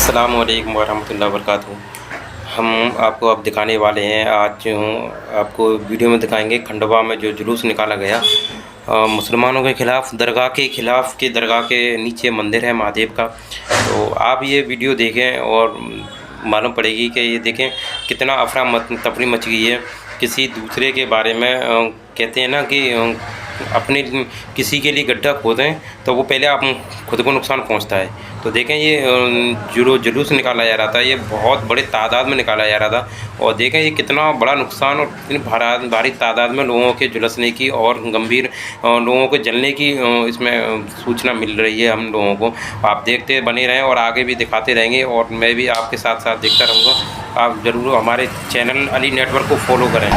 अस्सलाम वालेकुम वरहमतुल्लाहि वबरकातुहू। हम आपको अब दिखाने वाले हैं, आज आपको वीडियो में दिखाएंगे खंडवा में जो जुलूस निकाला गया मुसलमानों के ख़िलाफ़, दरगाह के ख़िलाफ़ के दरगाह के नीचे मंदिर है महादेव का। तो आप ये वीडियो देखें और मालूम पड़ेगी कि ये देखें कितना अफरा तफरी मच गई है। किसी दूसरे के बारे में कहते हैं ना कि अपने किसी के लिए गड्ढा खोदें तो वो पहले आप खुद को नुकसान पहुंचता है। तो देखें ये जो जुलूस निकाला जा रहा था, ये बहुत बड़े तादाद में निकाला जा रहा था और देखें ये कितना बड़ा नुकसान और कितनी भारी तादाद में लोगों के झुलसने की और गंभीर लोगों के जलने की इसमें सूचना मिल रही है हम लोगों को। आप देखते बने रहें और आगे भी दिखाते रहेंगे और मैं भी आपके साथ साथ देखता रहूँगा। आप ज़रूर हमारे चैनल अली नेटवर्क को फॉलो करें।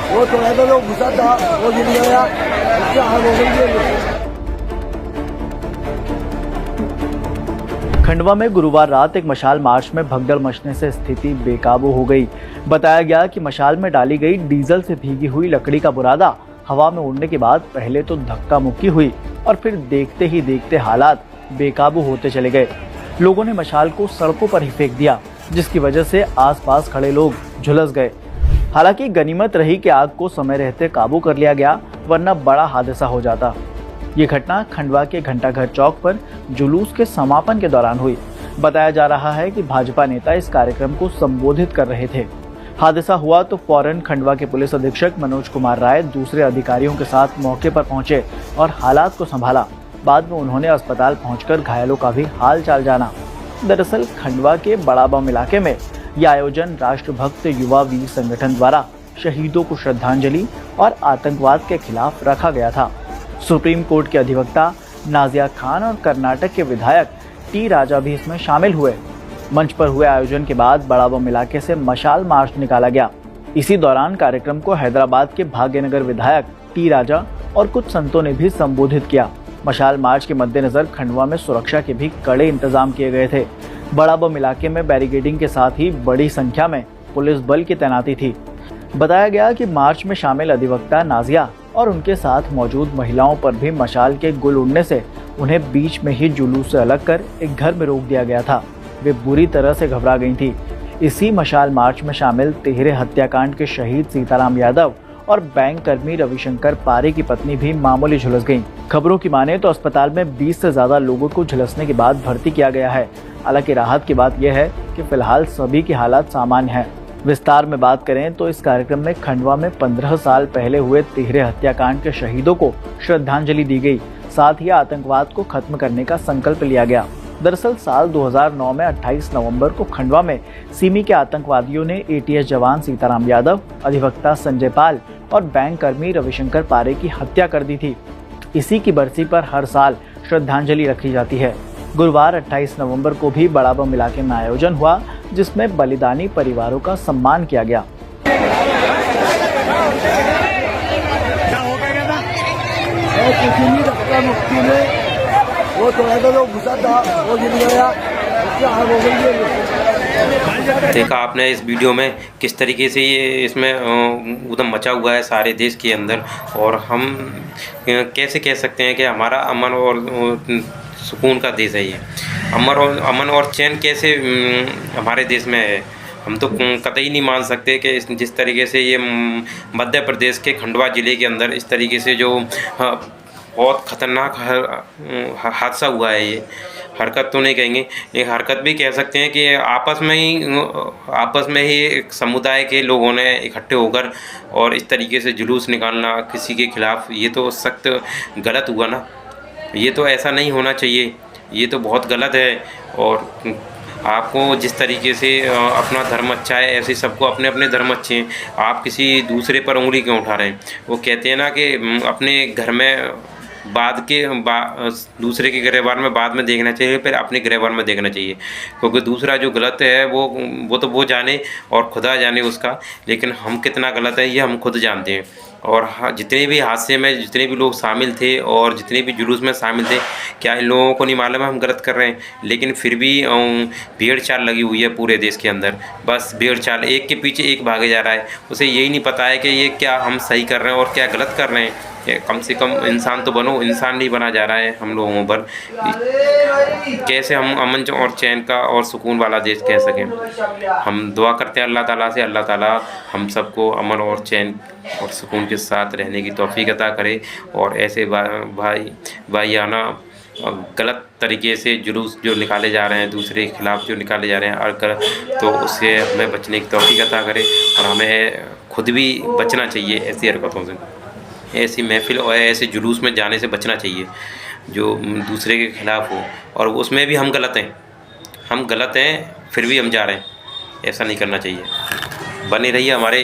वो तो है तो घुसा था, वो गिर गया, उससे आग हो गई। खंडवा में गुरुवार रात एक मशाल मार्च में भगदड़ मचने से स्थिति बेकाबू हो गई। बताया गया कि मशाल में डाली गई डीजल से भीगी हुई लकड़ी का बुरादा हवा में उड़ने के बाद पहले तो धक्का मुक्की हुई और फिर देखते ही देखते हालात बेकाबू होते चले गए। लोगों ने मशाल को सड़कों पर ही फेंक दिया, जिसकी वजह से आसपास खड़े लोग झुलस गए। हालांकि गनीमत रही कि आग को समय रहते काबू कर लिया गया, वरना बड़ा हादसा हो जाता। ये घटना खंडवा के घंटाघर चौक पर जुलूस के समापन के दौरान हुई। बताया जा रहा है कि भाजपा नेता इस कार्यक्रम को संबोधित कर रहे थे। हादसा हुआ तो फौरन खंडवा के पुलिस अधीक्षक मनोज कुमार राय दूसरे अधिकारियों के साथ मौके पर पहुंचे और हालात को संभाला। बाद में उन्होंने अस्पताल पहुंचकर घायलों का भी हाल चाल जाना। दरअसल खंडवा के बड़ा बम इलाके में यह आयोजन राष्ट्रभक्त युवा वीर संगठन द्वारा शहीदों को श्रद्धांजलि और आतंकवाद के खिलाफ रखा गया था। सुप्रीम कोर्ट के अधिवक्ता नाजिया खान और कर्नाटक के विधायक टी राजा भी इसमें शामिल हुए। मंच पर हुए आयोजन के बाद बड़ा बम इलाके से मशाल मार्च निकाला गया। इसी दौरान कार्यक्रम को हैदराबाद के भाग्यनगर विधायक टी राजा और कुछ संतों ने भी संबोधित किया। मशाल मार्च के मद्देनजर खंडवा में सुरक्षा के भी कड़े इंतजाम किए गए थे। बड़ा बम इलाके में बैरिकेडिंग के साथ ही बड़ी संख्या में पुलिस बल की तैनाती थी। बताया गया कि मार्च में शामिल अधिवक्ता नाजिया और उनके साथ मौजूद महिलाओं पर भी मशाल के गुल उड़ने से उन्हें बीच में ही जुलूस से अलग कर एक घर में रोक दिया गया था। वे बुरी तरह से घबरा गई थी। इसी मशाल मार्च में शामिल तिहरे हत्याकांड के शहीद सीताराम यादव और बैंक कर्मी रविशंकर पारे की पत्नी भी मामूली झुलस गईं। खबरों की माने तो अस्पताल में 20 से ज्यादा लोगों को झुलसने के बाद भर्ती किया गया है। हालांकि राहत की बात यह है कि फिलहाल सभी की हालत सामान्य है। विस्तार में बात करें तो इस कार्यक्रम में खंडवा में 15 साल पहले हुए तिहरे हत्याकांड के शहीदों को श्रद्धांजलि दी गई। साथ ही आतंकवाद को खत्म करने का संकल्प लिया गया। दरअसल साल 2009 में 28 नवंबर को खंडवा में सिमी के आतंकवादियों ने एटीएस जवान सीताराम यादव, अधिवक्ता संजय पाल और बैंक कर्मी रविशंकर पारे की हत्या कर दी थी। इसी की बरसी पर हर साल श्रद्धांजलि रखी जाती है। गुरुवार 28 नवंबर को भी बड़ा बम इलाके में आयोजन हुआ, जिसमें बलिदानी परिवारों का सम्मान किया गया। वो तो है तो घुसा था, वो गिर गया, उससे आग हो गई। देखा आपने इस वीडियो में किस तरीके से ये इसमें उधम मचा हुआ है सारे देश के अंदर। और हम कैसे कह सकते हैं कि हमारा अमन और सुकून का देश है ये। अमन और चैन कैसे हमारे देश में है, हम तो कतई नहीं मान सकते कि जिस तरीके से ये मध्य प्रदेश के खंडवा ज़िले के अंदर इस तरीके से जो बहुत ख़तरनाक हादसा हुआ है। ये हरकत तो नहीं कहेंगे, एक हरकत भी कह सकते हैं कि आपस में ही एक समुदाय के लोगों ने इकट्ठे होकर और इस तरीके से जुलूस निकालना किसी के खिलाफ़, ये तो सख्त गलत हुआ ना। ये तो ऐसा नहीं होना चाहिए, ये तो बहुत गलत है। और आपको जिस तरीके से अपना धर्म अच्छा है, ऐसे सबको अपने अपने धर्म अच्छे हैं। आप किसी दूसरे पर उंगली क्यों उठा रहे हैं? वो कहते हैं ना कि अपने घर में दूसरे के गिरबान में बाद में देखना चाहिए, फिर अपने गिरबान में देखना चाहिए, क्योंकि दूसरा जो गलत है वो तो वो जाने और खुदा जाने उसका, लेकिन हम कितना गलत है ये हम खुद जानते हैं। और जितने भी हादसे में जितने भी लोग शामिल थे और जितने भी जुलूस में शामिल थे, क्या इन लोगों को नहीं मालूम है हम गलत कर रहे हैं? लेकिन फिर भी भेड़ चाल लगी हुई है पूरे देश के अंदर, बस भेड़ चाल, एक के पीछे एक भागे जा रहा है। उसे यही नहीं पता है कि ये क्या हम सही कर रहे हैं और क्या गलत कर रहे हैं। कम से कम इंसान तो बनो, इंसान नहीं बना जा रहा है हम लोगों पर। कैसे हम अमन और चैन का और सुकून वाला देश कह सकें? हम दुआ करते हैं अल्लाह ताला से, अल्लाह ताला हम सबको अमन और चैन और सुकून के साथ रहने की तौफीक अता करे। और ऐसे भाईयाना गलत तरीके से जुलूस जो निकाले जा रहे हैं, दूसरे के खिलाफ़ जो निकाले जा रहे हैं और तो उससे हमें बचने की तौफीक अता करे। और हमें खुद भी बचना चाहिए ऐसी हरकतों से, ऐसी महफ़िल और ऐसे जुलूस में जाने से बचना चाहिए जो दूसरे के ख़िलाफ़ हो। और उसमें भी हम गलत हैं फिर भी हम जा रहे हैं, ऐसा नहीं करना चाहिए। बने रहिए हमारे